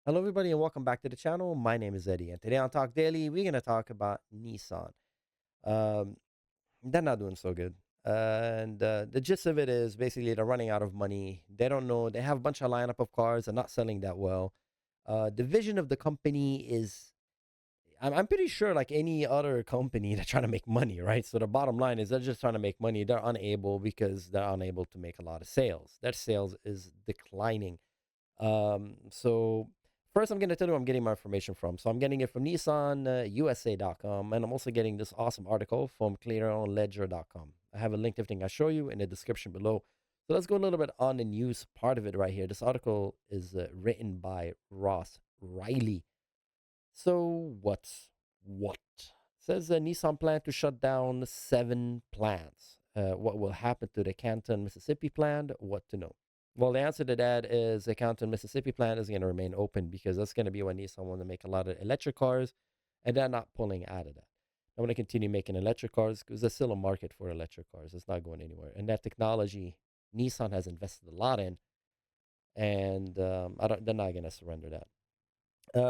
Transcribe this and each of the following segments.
Hello, everybody, and welcome back to the channel. My name is Eddie, and today on Talk Daily, we're going to talk about Nissan. Um, they're not doing so good. And the gist of it is basically they're running out of money. They don't know. They have a bunch of lineup of cars. They're not selling that well. The vision of the company is, I'm pretty sure, like any other company, they're trying to make money, right? So the bottom line is they're just trying to make money. They're unable because they're unable to make a lot of sales. Their sales is declining. So first, I'm going to tell you where I'm getting my information from. So I'm getting it from NissanUSA.com, and I'm also getting this awesome article from ClearOnLedger.com. I have a link to everything I show you in the description below. So let's go a little bit on the news part of it right here. This article is written by Ross Riley. So what? It says Nissan plan to shut down 7 plants. What will happen to the Canton, Mississippi plant? What to know? Well, the answer to that is the Canton, Mississippi plant is going to remain open because that's going to be when Nissan want to make a lot of electric cars, and they're not pulling out of that. I want to continue making electric cars because there's still a market for electric cars. It's not going anywhere, and that technology Nissan has invested a lot in, and they're not going to surrender that.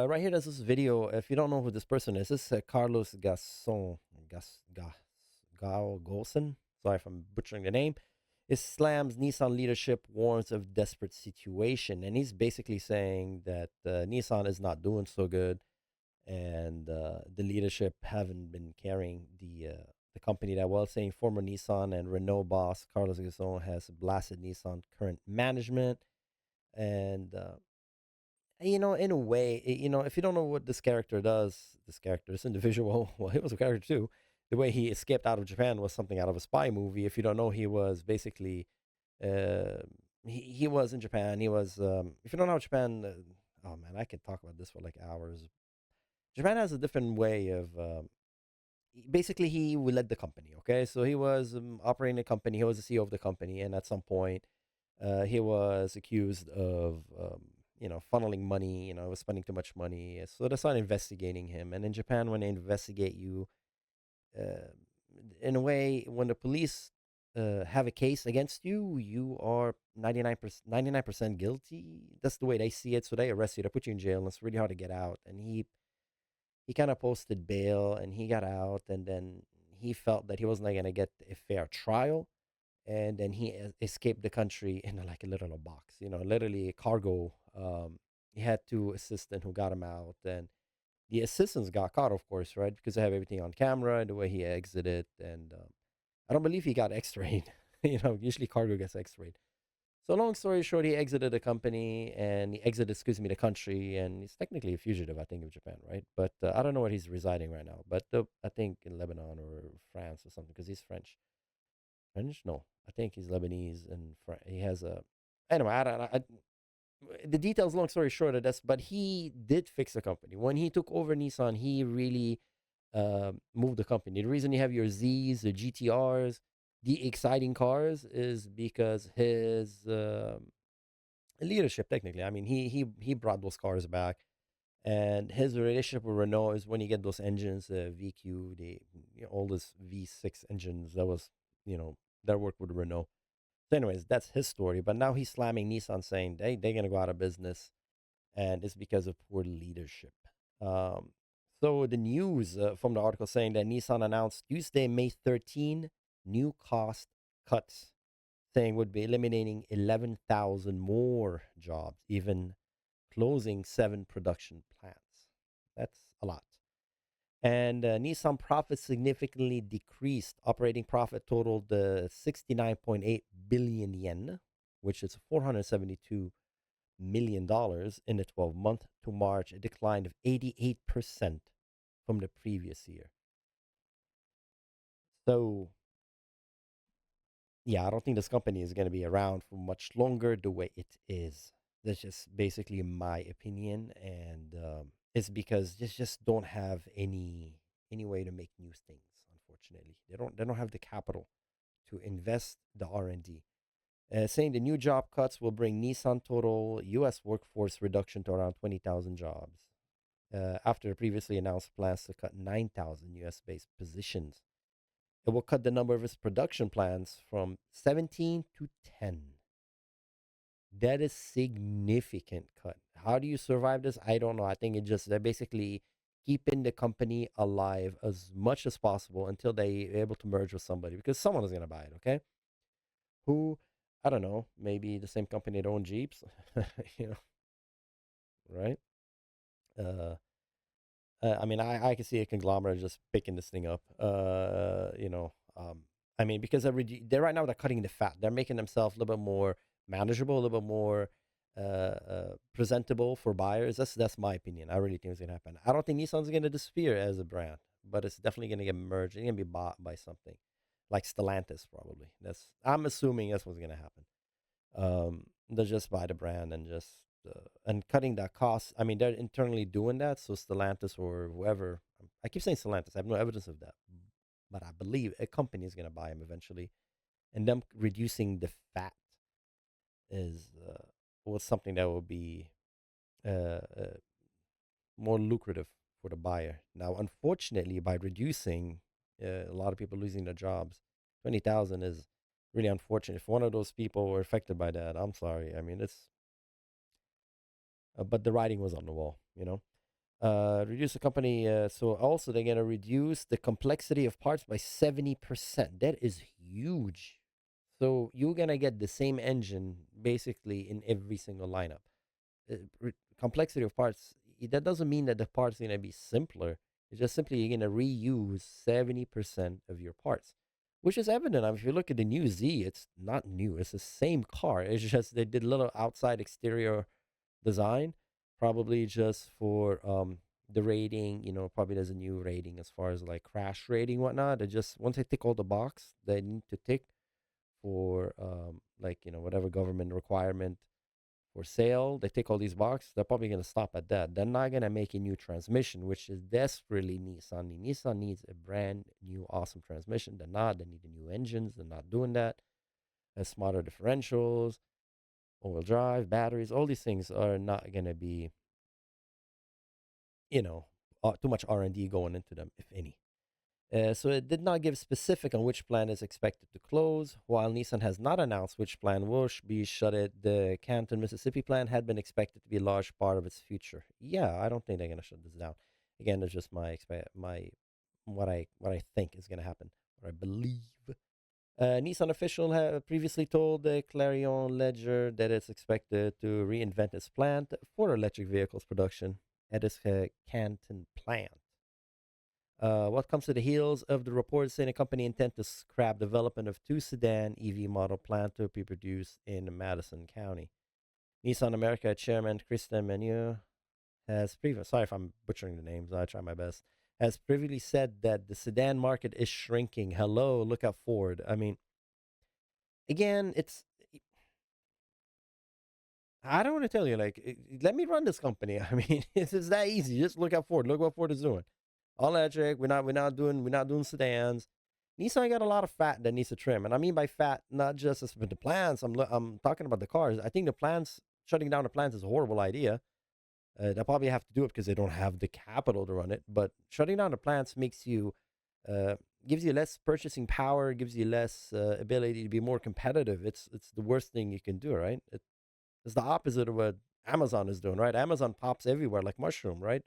Right here, there's this video. If you don't know who this person is, this is Carlos Gasson, Golson. Sorry if I'm butchering the name. It slams Nissan leadership, warns of desperate situation, and he's basically saying that Nissan is not doing so good, and the leadership haven't been carrying the company that well. Saying former Nissan and Renault boss Carlos Gasson has blasted Nissan current management, and in a way, if you don't know what this character does, this individual, well, he was a character too. The way he escaped out of Japan was something out of a spy movie. If you don't know, he was basically, uh, he was in Japan. He was, if you don't know Japan, oh man, I could talk about this for like hours. Japan has a different way of, basically, he led the company. Okay, so he was operating the company. He was the CEO of the company, and at some point, he was accused of, funneling money. Was spending too much money. So they started investigating him. And in Japan, when they investigate you, uh, in a way, when the police have a case against you, you are 99% guilty. That's the way they see it. So they arrest you. They put you in jail, and it's really hard to get out. And he kind of posted bail, and he got out, and then he felt that he wasn't going to get a fair trial, and then he escaped the country in like a little box, literally a cargo. He had two assistants who got him out, and the assistants got caught, of course, right? Because they have everything on camera, the way he exited, and I don't believe he got X-rayed. Usually cargo gets X-rayed. So long story short, he exited the company and he exited, excuse me, the country, and he's technically a fugitive, I think, of Japan, right? But I don't know where he's residing right now. But I think in Lebanon or France or something, because he's French. French? No, I think he's Lebanese, and he has a. Anyway, I don't. The details. Long story short, of this, but he did fix the company when he took over Nissan. He really moved the company. The reason you have your Z's, the GTRs, the exciting cars, is because his leadership. Technically, I mean, he brought those cars back, and his relationship with Renault is when you get those engines, the VQ, all this V6 engines. That was their work with Renault. So, anyways, that's his story. But now he's slamming Nissan, saying they're gonna go out of business, and it's because of poor leadership. Um, so the news from the article saying that Nissan announced Tuesday, May 13, new cost cuts, saying would be eliminating 11,000 more jobs, even closing 7 production plants. That's a lot. And Nissan profits significantly decreased. Operating profit totaled 69.8 billion yen, which is $472 million in the 12-month to March, a decline of 88% from the previous year. So, yeah, I don't think this company is going to be around for much longer the way it is. That's just basically my opinion, and it's because they just don't have any way to make new things. Unfortunately, they don't have the capital to invest the R&D. Saying the new job cuts will bring Nissan total U.S. workforce reduction to around 20,000 jobs, after the previously announced plans to cut 9,000 U.S. based positions. It will cut the number of its production plants from 17 to 10. That is significant cut. How do you survive this? I don't know. I think it just they're basically keeping the company alive as much as possible until they're able to merge with somebody because someone is gonna buy it. Okay, who? I don't know. Maybe the same company that own Jeeps, you know, right? Uh, I mean, I can see a conglomerate just picking this thing up. I mean, because they're right now they're cutting the fat. They're making themselves a little bit more manageable, a little bit more presentable for buyers. That's my opinion. I really think it's gonna happen. I don't think Nissan's gonna disappear as a brand, but it's definitely gonna get merged. It's gonna be bought by something like Stellantis, probably. I'm assuming that's what's gonna happen. They'll just buy the brand and just and cutting that cost. I mean, they're internally doing that. So Stellantis or whoever, I keep saying Stellantis. I have no evidence of that, but I believe a company is going to buy them eventually, and them reducing the fat is was something that will be more lucrative for the buyer. Now, unfortunately, by reducing, a lot of people losing their jobs. 20,000 is really unfortunate. If one of those people were affected by that, I'm sorry. I mean, it's but the writing was on the wall, you know. Reduce the company, so also they're gonna reduce the complexity of parts by 70%. That is huge. So you're gonna get the same engine basically in every single lineup. Complexity of parts, that doesn't mean that the parts are gonna be simpler. It's just simply you're gonna reuse 70% of your parts, which is evident. I mean, if you look at the new Z, it's not new. It's the same car. It's just they did a little outside exterior design, probably just for the rating. You know, probably there's a new rating as far as like crash rating, whatnot. They just once they tick all the box they need to tick for like whatever government requirement for sale, they tick all these boxes. They're probably gonna stop at that. They're not gonna make a new transmission, which is desperately Nissan. Nissan needs a brand new awesome transmission. They're not. They need the new engines. They're not doing that. Smarter differentials, all-wheel drive, batteries, all these things are not going to be, you know, too much R&D going into them, if any. So it did not give specific on which plant is expected to close. While Nissan has not announced which plant will be shuttered, the Canton, Mississippi plant had been expected to be a large part of its future. Yeah, I don't think they're going to shut this down. Again, that's just my what I think is going to happen, what I believe. Nissan official have previously told the Clarion Ledger that it's expected to reinvent its plant for electric vehicles production at its Canton plant. What comes to the heels of the report saying the company intend to scrap development of two sedan EV model plant to be produced in Madison County. Nissan America chairman Kristen Menu has previously, sorry if I'm butchering the names, I try my best, has previously said that the sedan market is shrinking. Hello, look at Ford. I mean, again, I don't want to tell you, like, let me run this company. I mean, it's that easy. Just look at Ford. Look what Ford is doing. All electric. We're not doing sedans. Nissan got a lot of fat that needs to trim, and I mean by fat, not just with the plants. I'm talking about the cars. I think the plants shutting down the plants is a horrible idea. They'll probably have to do it because they don't have the capital to run it. But shutting down the plants makes you, gives you less purchasing power, gives you less ability to be more competitive. It's the worst thing you can do, right? It's the opposite of what Amazon is doing, right? Amazon pops everywhere like mushroom, right?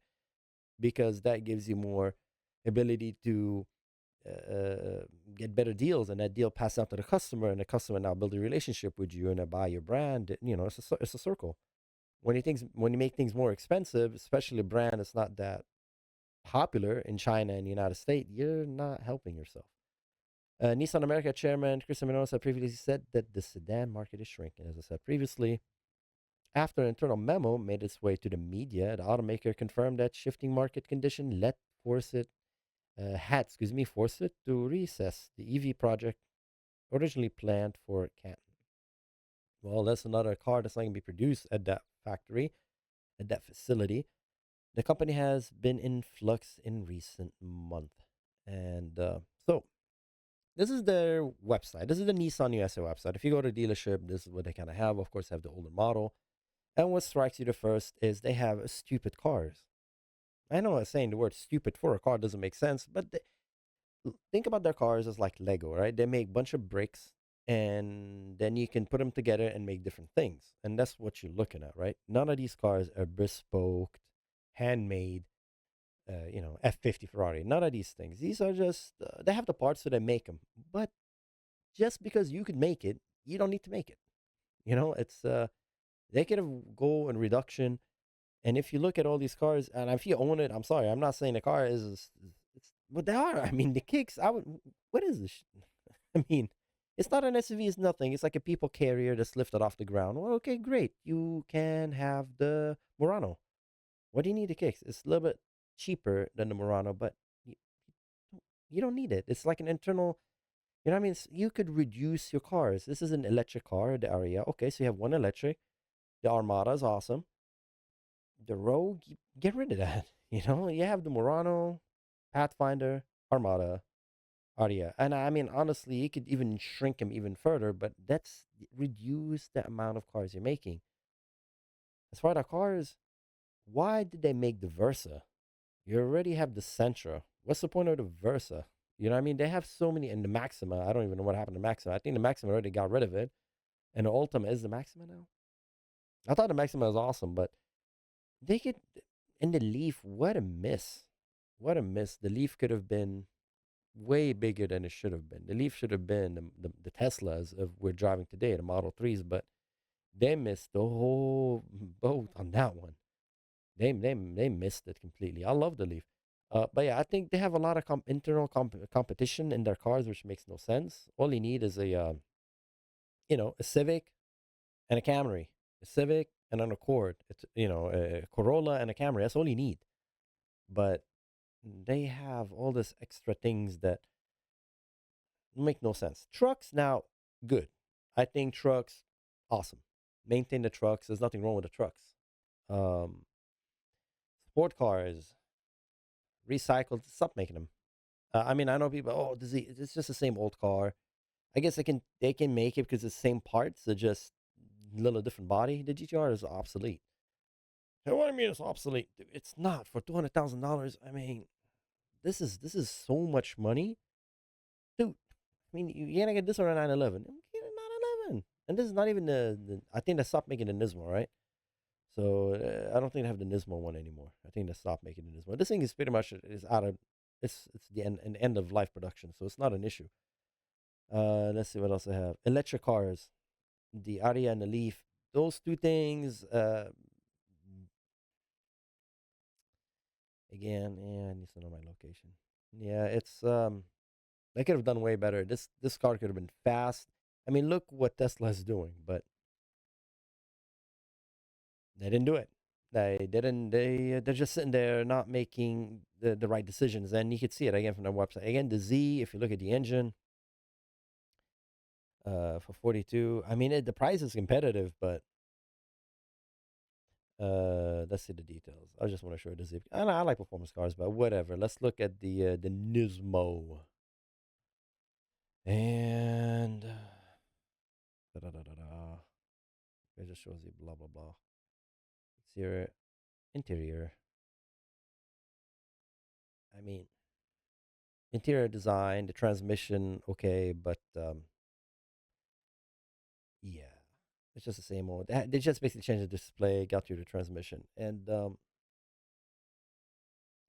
Because that gives you more ability to get better deals, and that deal passes out to the customer, and the customer now build a relationship with you and they buy your brand. It's a circle. When you make things more expensive, especially a brand that's not that popular in China and the United States, you're not helping yourself. Nissan America chairman Chris Mendoza had previously said that the sedan market is shrinking. As I said previously, after an internal memo made its way to the media, the automaker confirmed that shifting market condition forced it to reassess the EV project originally planned for Canton. Well, that's another car that's not going to be produced at that factory, at that facility. The company has been in flux in recent months. And so this is their website. This is the Nissan USA website. If you go to dealership, this is what they kind of have. Of course, they have the older model. And what strikes you the first is they have stupid cars. I know saying the word stupid for a car doesn't make sense, but think about their cars as like Lego, right? They make a bunch of bricks and then you can put them together and make different things. And that's what you're looking at, right? None of these cars are bespoke, handmade, F50 Ferrari. None of these things. These are just, they have the parts so they make them. But just because you could make it, you don't need to make it. It's, they could have go in reduction. And if you look at all these cars, and if you own it, I'm sorry, I'm not saying the car it's what they are. I mean, the kicks, what is this? I mean, it's not an SUV, it's nothing. It's like a people carrier that's lifted off the ground. Well, okay, great. You can have the Murano. What do you need the kicks? It's a little bit cheaper than the Murano, but you, you don't need it. It's like an internal, what I mean? You could reduce your cars. This is an electric car, the Aria. Okay, so you have one electric. The Armada is awesome. The Rogue, get rid of that. You have the Murano, Pathfinder, Armada, Aria. And I mean, honestly, you could even shrink them even further, but that's reduce the amount of cars you're making. As far as the cars, why did they make the Versa? You already have the Sentra. What's the point of the Versa? You know what I mean? They have so many, and the Maxima. I don't even know what happened to Maxima. I think the Maxima already got rid of it. And the Ultima is the Maxima now. I thought the Maxima was awesome, but they could. And the Leaf, what a miss. What a miss. The Leaf could have been way bigger than it should have been. The Leaf should have been the Teslas of we're driving today, the Model 3s, but they missed the whole boat on that one. They missed it completely. I love the Leaf. But yeah, I think they have a lot of internal competition in their cars, which makes no sense. All you need is a Civic and a Camry, a Civic and an Accord. It's a Corolla and a Camry. That's all you need. But they have all this extra things that make no sense. Trucks now, good. I think trucks, awesome. Maintain the trucks. There's nothing wrong with the trucks. Um, Sport cars, recycled. Stop making them. I mean, I know people. Oh, it's just the same old car. I guess they can make it because it's the same parts. They're just a little different body. The GTR is obsolete. Hey, what do you mean it's obsolete? It's not for $200,000. I mean, this is so much money, dude. I mean, you're gonna get this on a 911. Get a 911, and this is not even the. I think they stopped making the Nismo, right? So I don't think they have the Nismo one anymore. I think they stopped making the Nismo. This thing is pretty much is out of. It's the end of life production, so it's not an issue. Let's see what else I have. Electric cars, the Aria and the Leaf. Those two things. Again, yeah, I need to know my location. Yeah, it's they could have done way better. This car could have been fast. I mean, look what Tesla's doing, but they didn't do it. They didn't. They're just sitting there not making the right decisions, and you could see it again from their website. Again, the Z. If you look at the engine, for 42. I mean, the price is competitive, but let's see the details. I just want to show you the Z. I like performance cars, but whatever. Let's look at the Nismo, and da da da da da. It just shows you blah blah blah. Exterior, interior. I mean, interior design, the transmission, okay, but yeah, it's just the same old. They just basically changed the display, got you the transmission, and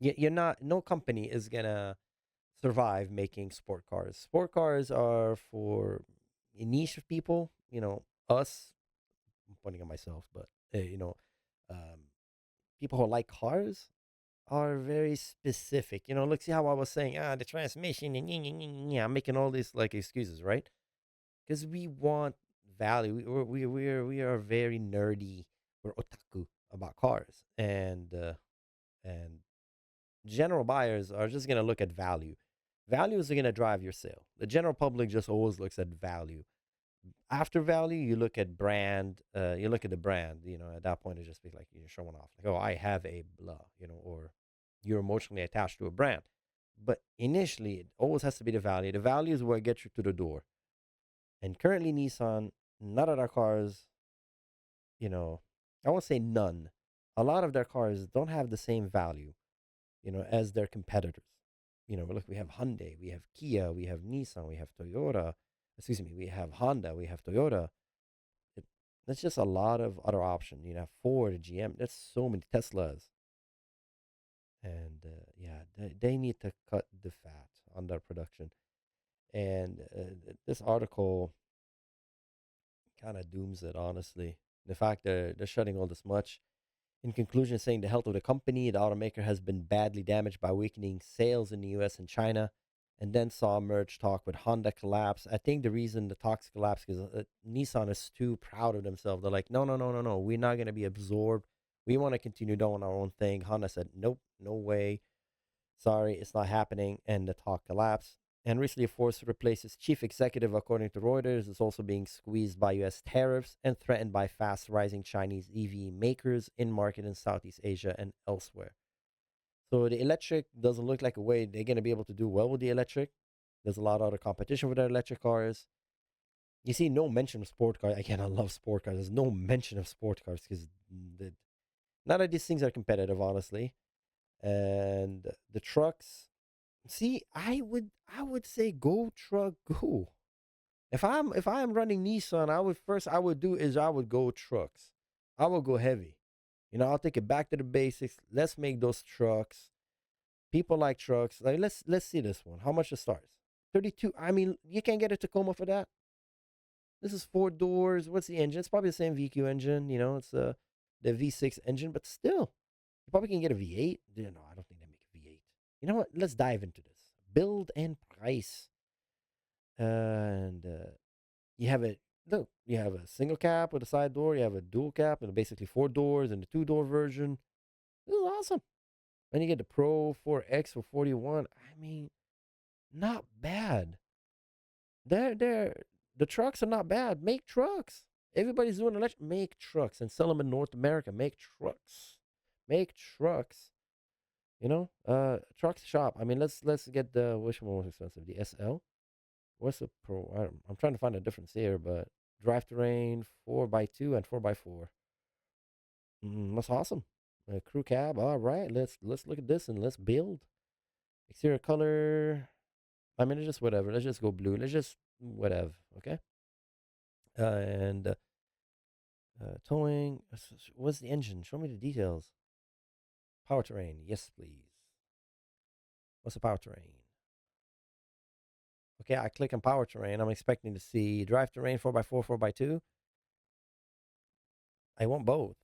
you're not. No company is gonna survive making sport cars. Sport cars are for a niche of people. Us. I'm pointing at myself, but um, people who like cars are very specific. Look, see how I was saying, the transmission and I'm making all these like excuses, right? Because we want value. We are very nerdy. We're otaku about cars, and general buyers are just gonna look at value. Values are gonna drive your sale. The general public just always looks at value. After value, you look at brand. You look at the brand. At that point, it just be like you're showing off, like, oh, I have a blah, or you're emotionally attached to a brand. But initially, it always has to be the value. The value is what gets you to the door. And currently, Nissan, none of their cars, you know, I won't say none. A lot of their cars don't have the same value, as their competitors. Look, we have Hyundai, we have Kia, we have Nissan, we have Toyota. Excuse me, we have Honda, we have Toyota. It, that's just a lot of other options. You have Ford, GM. That's so many Teslas, and yeah, they need to cut the fat on their production. And this article kind of dooms it, honestly. The fact that they're shutting all this much. In conclusion, saying the health of the company, the automaker has been badly damaged by weakening sales in the US and China, and then saw merge talk with Honda collapse. I think the reason the talks collapsed is Nissan is too proud of themselves. They're like, no, no, no, no, no, we're not going to be absorbed. We want to continue doing our own thing. Honda said, nope, no way. Sorry, it's not happening. And the talk collapsed. And recently forced to replace its chief executive, according to Reuters, is also being squeezed by US tariffs and threatened by fast rising Chinese EV makers in market in Southeast Asia and elsewhere. So the electric doesn't look like a way they're going to be able to do well with the electric. There's a lot of other competition with their electric cars. You see no mention of sport cars. Again, I love sport cars. There's no mention of sport cars because none of these things are competitive, honestly. And the trucks, see, I would say go truck go. If I'm running Nissan, I would do is I would go trucks. I would go heavy. I'll take it back to the basics. Let's make those trucks. People like trucks. Like let's see this one. How much it starts? 32. I mean, you can't get a Tacoma for that. This is 4 doors. What's the engine? It's probably the same VQ engine. It's the V6 engine, but still, you probably can get a V8. No, I don't think they make a V8. You know what? Let's dive into this. Build and price. And you have a look. You have a single cap with a side door. You have a dual cap and basically 4 doors and a 2 door version. This is awesome. Then you get the Pro 4X for 41. I mean, not bad. They're the trucks are not bad. Make trucks. Everybody's doing electric. Make trucks and sell them in North America. Make trucks. Make trucks. Trucks shop. I mean, let's get the which one was expensive? The SL. What's the Pro? I'm trying to find a difference here, but drive terrain 4x2 and 4x4. That's awesome. Crew cab. All right, let's look at this and let's build. Exterior color. I mean, it's just whatever. Let's just go blue. Let's just whatever. Okay. And towing. What's the engine? Show me the details. Powertrain. Yes, please. What's the powertrain? Okay, I click on powertrain. I'm expecting to see drivetrain 4x4, 4x2. I want both.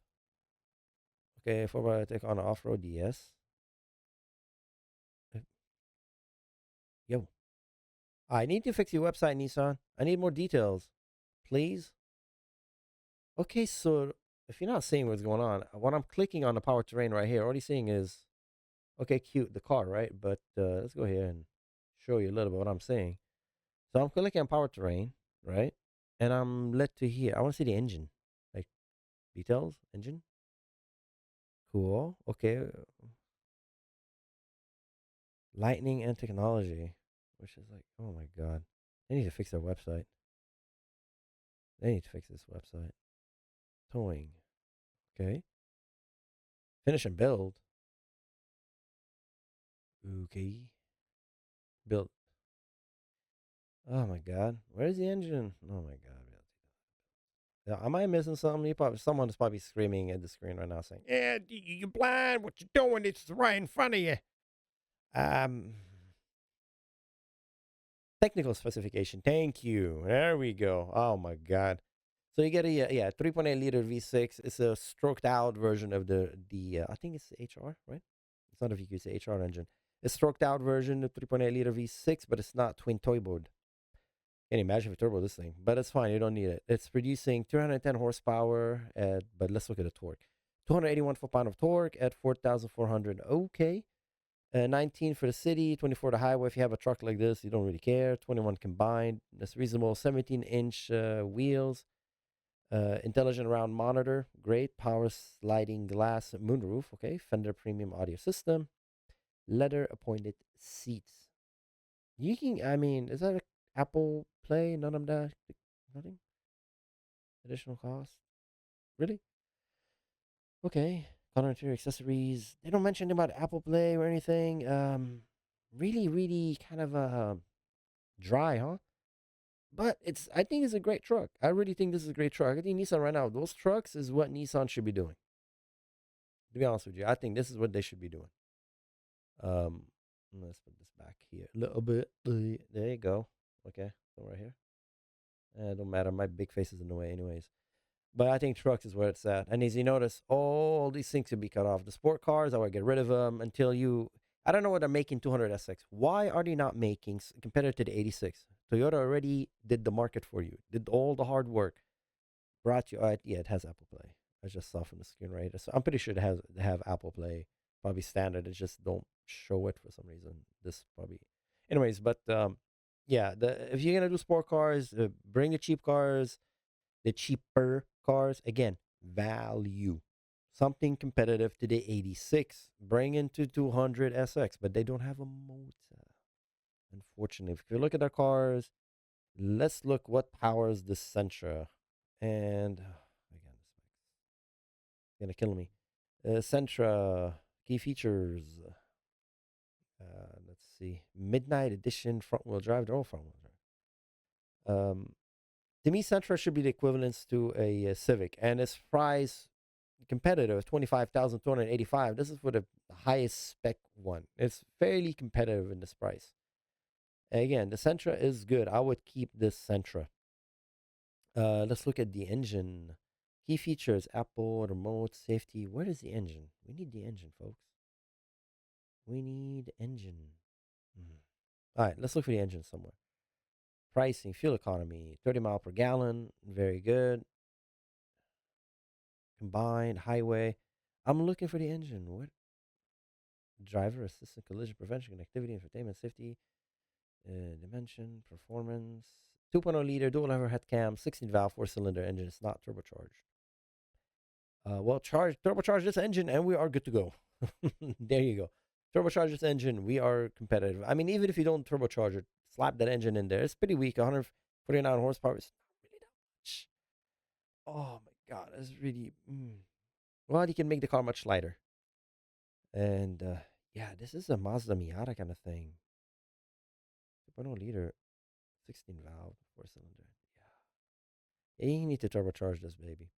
Okay, 4x take on off road. Yes. Yo, I need to fix your website, Nissan. I need more details, please. Okay, so if you're not seeing what's going on, what I'm clicking on the powertrain right here, all he's seeing is, okay, cute, the car, right? But let's go here and show you a little bit what I'm saying. So I'm clicking on powertrain, right? And I'm led to here. I want to see the engine, like details, engine. Cool. Okay. Lightning and technology, which is like, oh my god, they need to fix their website. They need to fix this website. Towing. Okay. Finish and build. Okay. Build. Oh my god. Where's the engine? Oh my god. Yeah, am I missing something? Someone is probably screaming at the screen right now saying, "Yeah, you blind? What you doing? It's right in front of you." Um, Technical specification. Thank you. There we go. Oh my god. So you get a 3.8 liter V6. It's a stroked out version of the I think it's HR, right? It's not a VQ, it's a HR engine. It's stroked out version of 3.8 liter V6, but it's not twin turboed. Can't imagine if you turbo this thing, but it's fine. You don't need it. It's producing 310 horsepower, but let's look at the torque. 281 foot-pound of torque at 4,400. Okay. 19 for the city, 24 the highway. If you have a truck like this, you don't really care. 21 combined. That's reasonable. 17-inch wheels. Intelligent round monitor. Great. Power sliding glass moonroof. Okay. Fender premium audio system. Leather appointed seats. I mean, is that a Apple Play? None of that? Nothing? Additional cost? Really? Okay. Color interior accessories. They don't mention about Apple Play or anything. Really, really kind of dry, huh? But I think it's a great truck. I really think this is a great truck. I think Nissan right now, those trucks is what Nissan should be doing. To be honest with you, I think this is what they should be doing. Um, let's put this back here a little bit. There you go. Okay, so right here. Don't matter. My big face is in the way, anyways. But I think trucks is where it's at. And as you notice, all these things could be cut off. The sport cars, I would get rid of them until you. I don't know what they're making 200 SX. Why are they not making compared to the 86? Toyota already did the market for you, did all the hard work, brought you. Yeah, it has Apple Play. I just saw from the screen right. So I'm pretty sure they have Apple Play, probably standard. It just don't show it for some reason. This probably, anyways. But yeah, if you're gonna do sport cars, bring the cheap cars, the cheaper cars. Again, value, something competitive to the 86. Bring into 200 SX, but they don't have a motor. Unfortunately, if you look at their cars, let's look what powers the Sentra. And again, it's gonna kill me. Sentra key features. Let's see. Midnight Edition front wheel drive. They're all front wheel drive. To me, Sentra should be the equivalence to a Civic, and its price competitive 25,285. This is for the highest spec one. It's fairly competitive in this price. Again, the Sentra is good. I would keep this Sentra. Let's look at the engine. Key features: Apple, remote, safety. Where is the engine? We need the engine, folks. We need engine. Mhm. All right, let's look for the engine somewhere. Pricing, fuel economy, 30 mile per gallon, very good. Combined, highway. I'm looking for the engine. What? Driver assistant, collision prevention, connectivity, infotainment, safety, dimension, performance. 2.0 liter, dual lever head cam, 16 valve, 4-cylinder engine. It's not turbocharged. Turbocharge this engine, and we are good to go. There you go. Turbocharge this engine, we are competitive. I mean, even if you don't turbocharge it, slap that engine in there. It's pretty weak. 149 horsepower is not really that much. Oh my god, that's really. Well, you can make the car much lighter. And yeah, this is a Mazda Miata kind of thing. 2.0 liter, 16 valve, 4-cylinder. Yeah, you need to turbocharge this baby.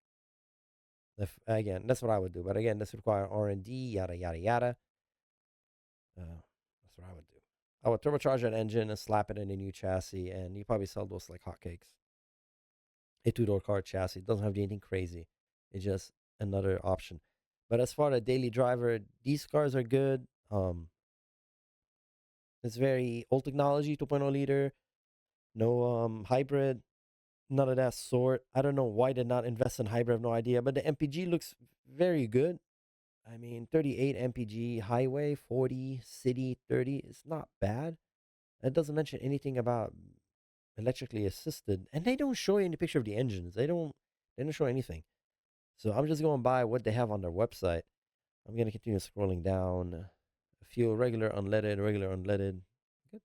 If again, that's what I would do. But again, this require R&D, yada yada yada. That's what I would do. I would turbocharge that engine and slap it in a new chassis, and you probably sell those like hotcakes. A two-door car chassis doesn't have anything crazy. It's just another option. But as far as a daily driver, these cars are good. It's very old technology, 2.0 liter, no hybrid, none of that sort. I don't know why they not invest in hybrid. I have no idea. But the MPG looks very good. I mean, 38 MPG highway, 40 city, 30. It's not bad. It doesn't mention anything about electrically assisted, and they don't show you any picture of the engines. They don't show anything. So I'm just going by what they have on their website. I'm gonna continue scrolling down. Fuel regular, unleaded, regular, unleaded. Good.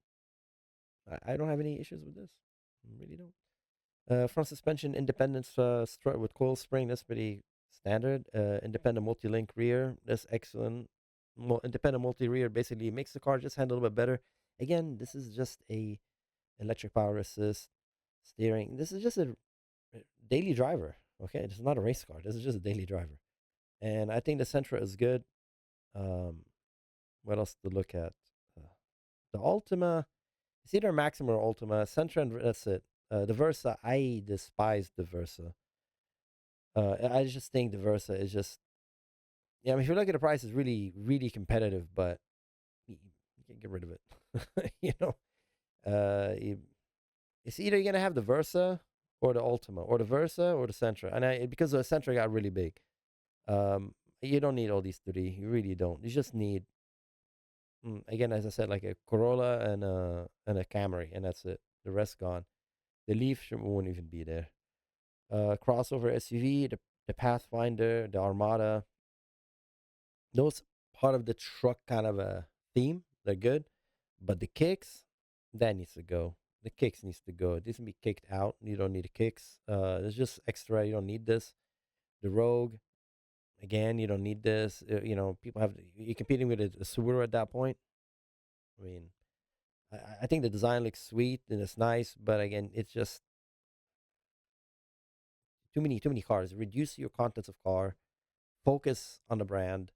I don't have any issues with this. I really don't. Front suspension independence with coil spring. That's pretty standard. Independent multi-link rear. That's excellent. Independent multi-rear basically makes the car just handle a little bit better. Again, this is just a electric power assist steering. This is just a daily driver. Okay, this is not a race car. This is just a daily driver, and I think the Sentra is good. Um, what else to look at? Uh, the Ultima. It's either Maxima or Ultima. Sentra, and that's it. The Versa, I despise the Versa. I just think the Versa is just. Yeah, I mean, if you look at the price, it's really, really competitive, but you can get rid of it. It's either you're gonna have the Versa or the Ultima, or the Versa or the Sentra, and because the Sentra got really big, you don't need all these three. You really don't. You just need, again, as I said, like a Corolla and a Camry, and that's it. The rest gone. The Leaf won't even be there. Crossover SUV, the Pathfinder, the Armada, those part of the truck kind of a theme. They're good, but the kicks that needs to go. The kicks needs to go. This can be kicked out. You don't need the kicks. It's just extra. You don't need this. The Rogue, again, you don't need this. People have you're competing with a Subaru at that point. I mean, I think the design looks sweet and it's nice, but again, it's just too many cars. Reduce your contents of car. Focus on the brand.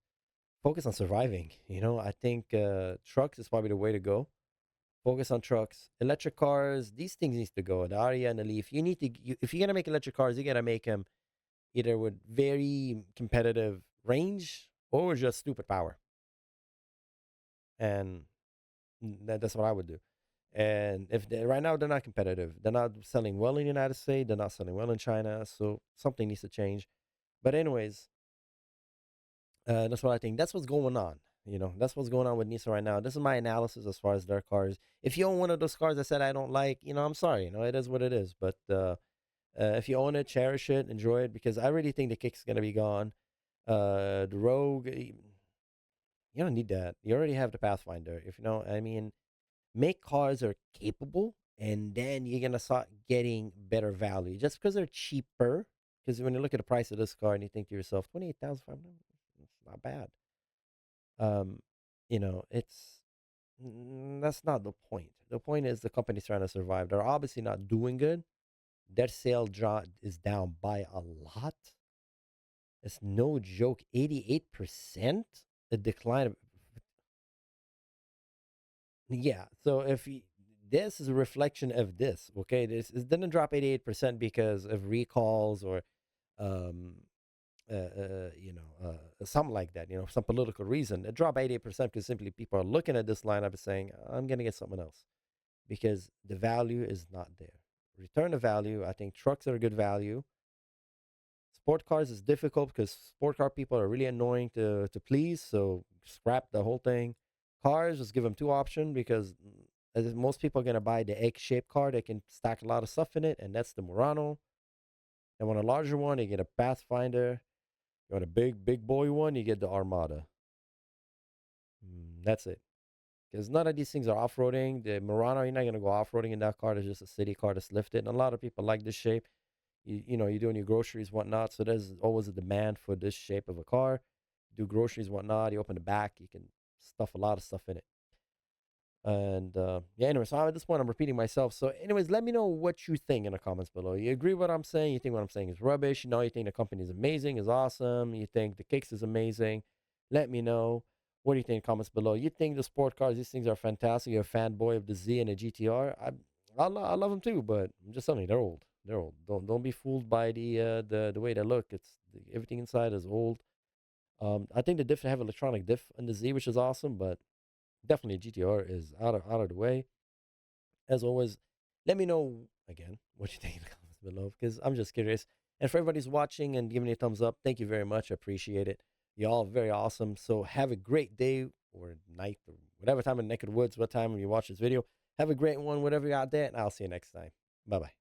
Focus on surviving. I think trucks is probably the way to go. Focus on trucks. Electric cars, these things need to go. The Aria and the Leaf. If you're gonna make electric cars, you gotta make them either with very competitive range or just stupid power. And that's what I would do. And if right now they're not competitive, they're not selling well in the United States, they're not selling well in China, so something needs to change. But anyways, that's what I think. That's what's going on. That's what's going on with Nissan right now. This is my analysis as far as their cars. If you own one of those cars I said I don't like, I'm sorry. It is what it is. But if you own it, cherish it, enjoy it, because I really think the kick's gonna be gone. The Rogue, you don't need that. You already have the Pathfinder. If you know, I mean, make cars that are capable, and then you're gonna start getting better value just because they're cheaper. Because when you look at the price of this car and you think to yourself, 28,500, it's not bad. Um, it's that's not the point. The point is the company's trying to survive. They're obviously not doing good. Their sale drop is down by a lot. It's no joke. 88%, a decline of, yeah. So this is a reflection of this, okay? This it didn't drop 88% because of recalls or um something like that, some political reason. It dropped 88% because simply people are looking at this lineup and saying, I'm gonna get something else because the value is not there. Return of value. I think trucks are a good value. Sport cars is difficult because sport car people are really annoying to please. So scrap the whole thing. Cars, just give them two options because as most people are gonna buy the egg-shaped car that can stack a lot of stuff in it, and that's the Murano. And want a larger one, you get a Pathfinder. You want a big boy one, you get the Armada. That's it. Because none of these things are off-roading. The Murano, you're not gonna go off-roading in that car. It's just a city car that's lifted. And a lot of people like this shape. You're doing your groceries, whatnot. So there's always a demand for this shape of a car. You do groceries, whatnot. You open the back, you can stuff a lot of stuff in it. And yeah, anyway, so at this point, I'm repeating myself. So, anyways, let me know what you think in the comments below. You agree with what I'm saying? You think what I'm saying is rubbish? You think the company is amazing, is awesome? You think the kicks is amazing? Let me know. What do you think in the comments below? You think the sport cars, these things are fantastic? You're a fanboy of the Z and the GTR? I love them too, but I'm just telling you, they're old. They're old. Don't be fooled by the way they look. Everything inside is old. I think the diff have electronic diff in the Z, which is awesome, but definitely GTR is out of the way. As always, let me know again what you think in the comments below because I'm just curious. And for everybody's watching and giving me a thumbs up, thank you very much. I appreciate it. Y'all very awesome. So have a great day or night or whatever time in the neck of the woods, what time when you watch this video. Have a great one, whatever you out there, and I'll see you next time. Bye bye.